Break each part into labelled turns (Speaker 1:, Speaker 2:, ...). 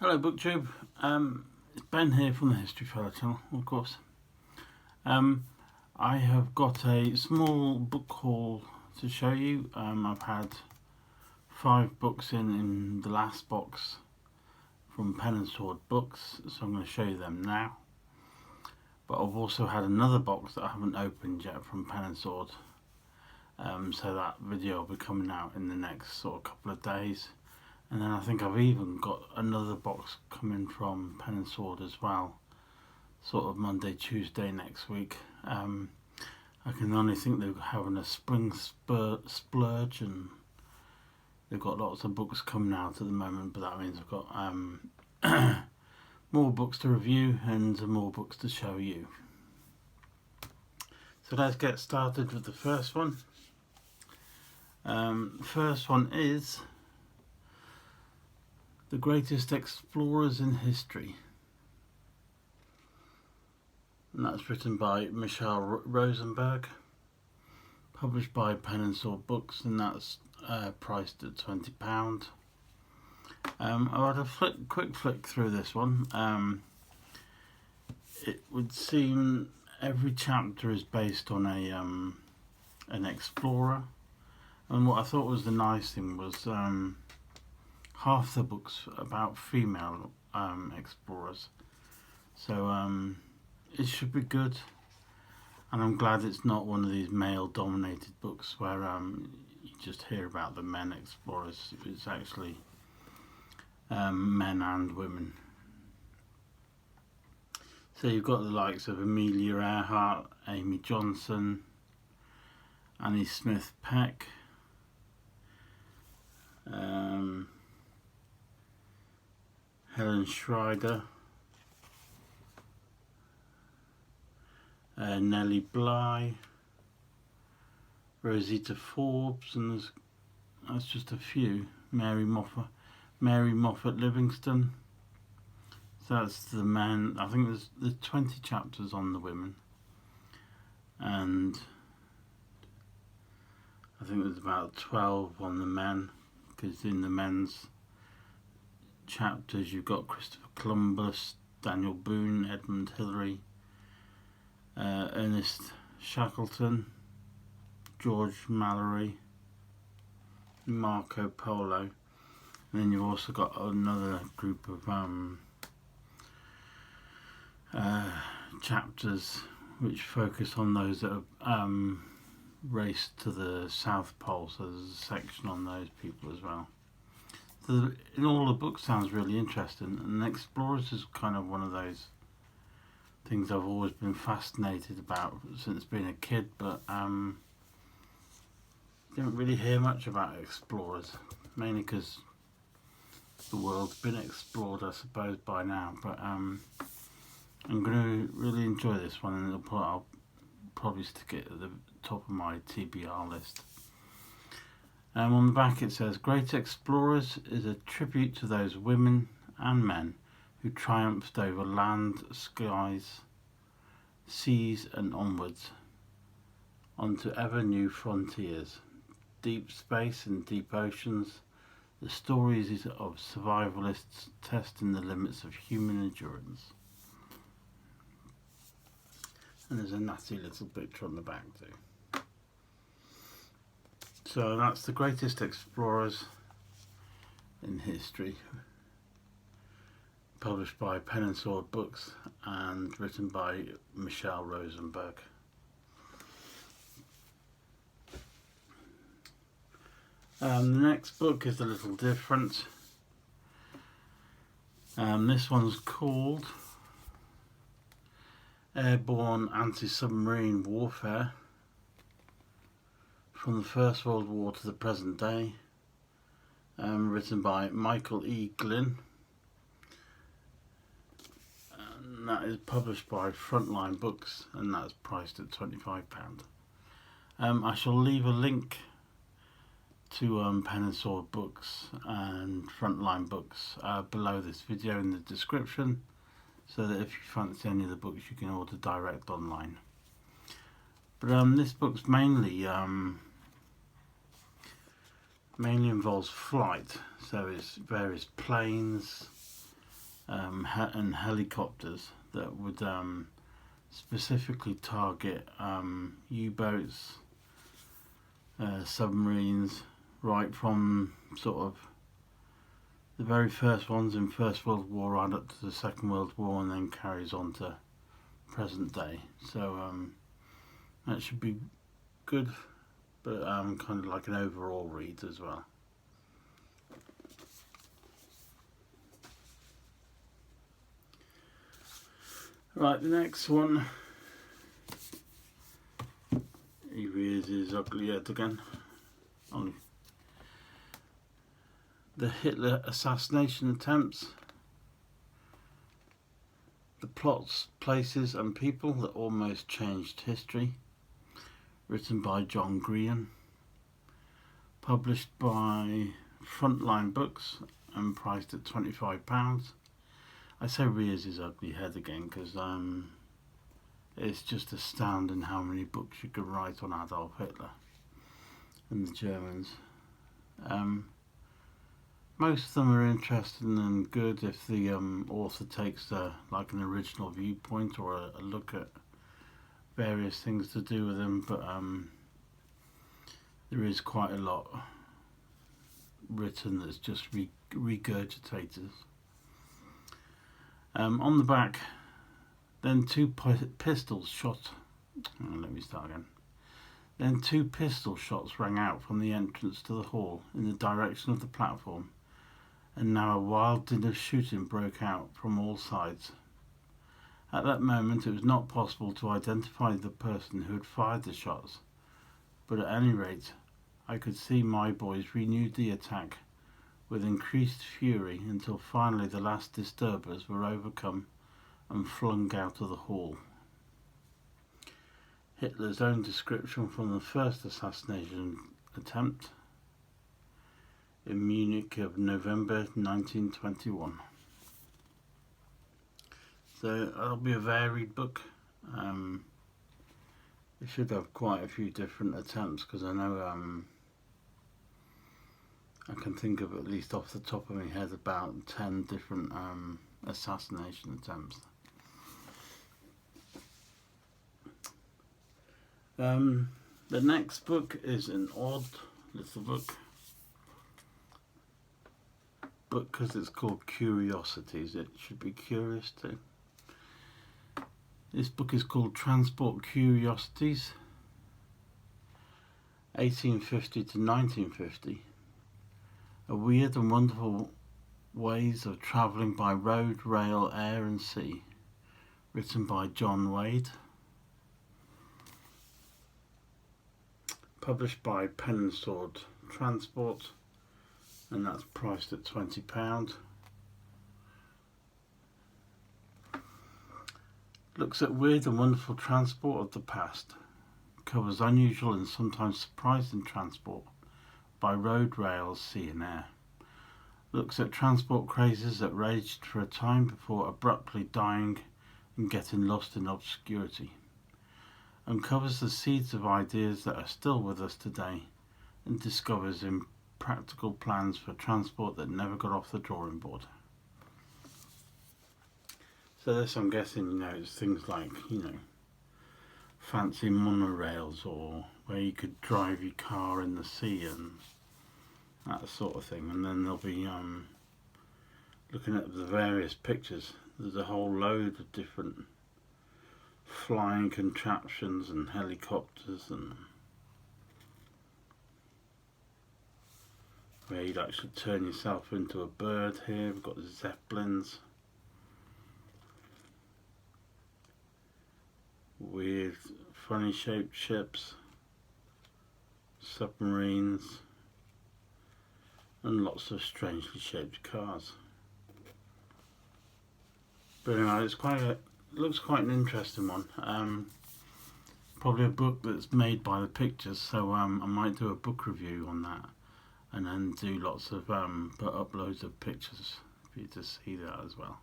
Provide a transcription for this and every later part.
Speaker 1: Hello BookTube, it's Ben here from the History Fellow channel, of course. I have got a small book haul to show you. I've had 5 books in the last box from Pen and Sword Books, so I'm going to show you them now. But I've also had another box that I haven't opened yet from Pen and Sword, so that video will be coming out in the next sort of couple of days. And then I think I've even got another box coming from Pen and Sword as well, sort of Monday, Tuesday next week. I can only think they're having a spring splurge, and they've got lots of books coming out at the moment, but that means I've got more books to review and more books to show you. So let's get started with the first one. The first one is The Greatest Explorers in History, and that's written by Michelle Rosenberg, published by Pen and Sword Books, and that's priced at £20. I had a quick flick through this one. It would seem every chapter is based on an explorer, and what I thought was the nice thing was half the book's about female explorers, so it should be good. And I'm glad it's not one of these male-dominated books where you just hear about the men explorers. It's actually men and women. So you've got the likes of Amelia Earhart, Amy Johnson, Annie Smith Peck, Helen Schreider, Nellie Bly, Rosita Forbes, and that's just a few. Mary Moffat Livingston. So that's the men. I think there's 20 chapters on the women, and I think there's about 12 on the men, because in the men's chapters you've got Christopher Columbus, Daniel Boone, Edmund Hillary, Ernest Shackleton, George Mallory, Marco Polo, and then you've also got another group of chapters which focus on those that have raced to the South Pole, so there's a section on those people as well. So in all, the book sounds really interesting, and Explorers is kind of one of those things I've always been fascinated about since being a kid, but didn't really hear much about explorers, mainly because the world's been explored, I suppose, by now. But I'm going to really enjoy this one, and I'll probably stick it at the top of my TBR list. On the back it says, Great Explorers is a tribute to those women and men who triumphed over land, skies, seas and onwards, onto ever new frontiers, deep space and deep oceans. The stories of survivalists testing the limits of human endurance. And there's a natty little picture on the back too. So that's The Greatest Explorers in History, published by Pen and Sword Books and written by Michelle Rosenberg. The next book is a little different. This one's called Airborne Anti-Submarine Warfare, from the First World War to the present day, written by Michael E. Glynn, and that is published by Frontline Books, and that's priced at £25. I shall leave a link to Pen and Sword Books and Frontline Books below this video in the description, so that if you fancy any of the books you can order direct online. But this book's mainly involves flight, so it's various planes, and helicopters that would specifically target U-boats, submarines, right from sort of the very first ones in First World War right up to the Second World War, and then carries on to present day. So that should be good, but kind of like an overall read as well. Right, the next one. He rears his ugly head again. Only the Hitler assassination attempts, the plots, places and people that almost changed history. Written by John Green. Published by Frontline Books and priced at £25. I say rears his ugly head again because it's just astounding how many books you could write on Adolf Hitler and the Germans. Most of them are interesting and good if the author takes like an original viewpoint or a look at various things to do with them, but there is quite a lot written that's just regurgitated. On the back, then two pistols shot. Let me start again. Then two pistol shots rang out from the entrance to the hall in the direction of the platform, and now a wild din of shooting broke out from all sides. At that moment, it was not possible to identify the person who had fired the shots, but at any rate, I could see my boys renewed the attack with increased fury until finally the last disturbers were overcome and flung out of the hall. Hitler's own description from the first assassination attempt in Munich of November 1921. So that'll be a varied book. It should have quite a few different attempts because I know I can think of at least off the top of my head about 10 different assassination attempts. The next book is an odd little book because it's called Curiosities. It should be curious too. This book is called Transport Curiosities, 1850 to 1950. A weird and wonderful ways of travelling by road, rail, air and sea. Written by John Wade. Published by Pen and Sword Transport, and that's priced at £20. Looks at weird and wonderful transport of the past. Covers unusual and sometimes surprising transport by road, rail, sea and air. Looks at transport crazes that raged for a time before abruptly dying and getting lost in obscurity. Uncovers the seeds of ideas that are still with us today and discovers impractical plans for transport that never got off the drawing board. So this, I'm guessing, it's things like, fancy monorails or where you could drive your car in the sea and that sort of thing. And then they'll be looking at the various pictures. There's a whole load of different flying contraptions and helicopters and where you'd actually turn yourself into a bird here. We've got zeppelins, weird funny shaped ships, submarines and lots of strangely shaped cars. But anyway, looks quite an interesting one. Probably a book that's made by the pictures, so I might do a book review on that and then do lots of put up loads of pictures for you to see that as well.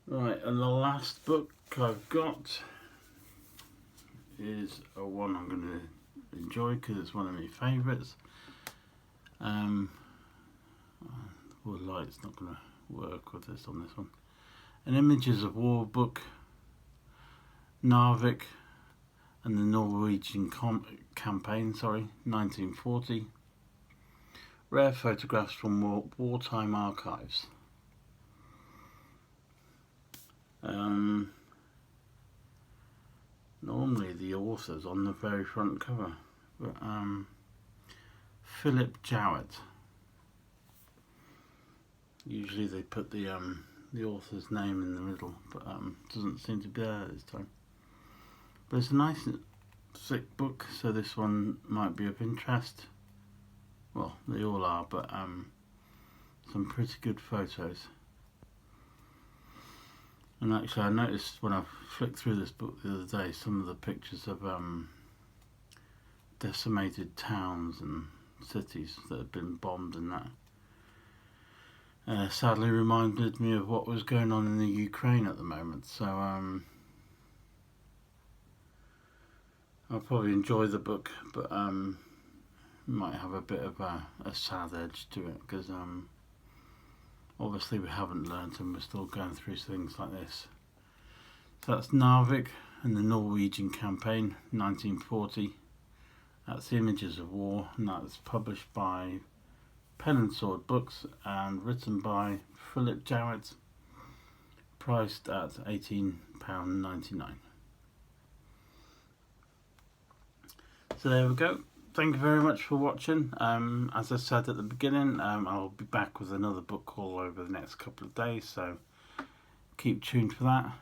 Speaker 1: Right, and the last book I've got is one I'm going to enjoy because it's one of my favourites. We'll light's not going to work with this on this one. An Images of War book, Narvik and the Norwegian campaign, 1940. Rare photographs from wartime archives. Normally the author's on the very front cover, but Philip Jowett. Usually they put the author's name in the middle, but doesn't seem to be there this time. But it's a nice thick book, so this one might be of interest. Well, they all are, but some pretty good photos. And actually I noticed when I flicked through this book the other day, some of the pictures of decimated towns and cities that have been bombed and that sadly reminded me of what was going on in the Ukraine at the moment. So I'll probably enjoy the book, but might have a bit of a sad edge to it, because obviously we haven't learnt and we're still going through things like this. So that's Narvik and the Norwegian campaign, 1940. That's Images of War, and that's published by Pen and Sword Books and written by Philip Jowett, priced at £18.99. So there we go. Thank you very much for watching. As I said at the beginning, I'll be back with another book haul over the next couple of days, so keep tuned for that.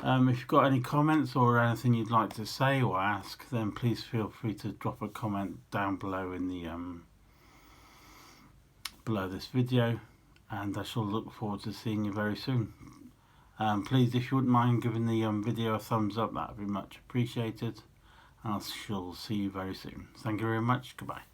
Speaker 1: If you've got any comments or anything you'd like to say or ask, then please feel free to drop a comment down below in the below this video, and I shall look forward to seeing you very soon. Please, if you wouldn't mind giving the video a thumbs up, that would be much appreciated. I shall see you very soon. Thank you very much. Goodbye.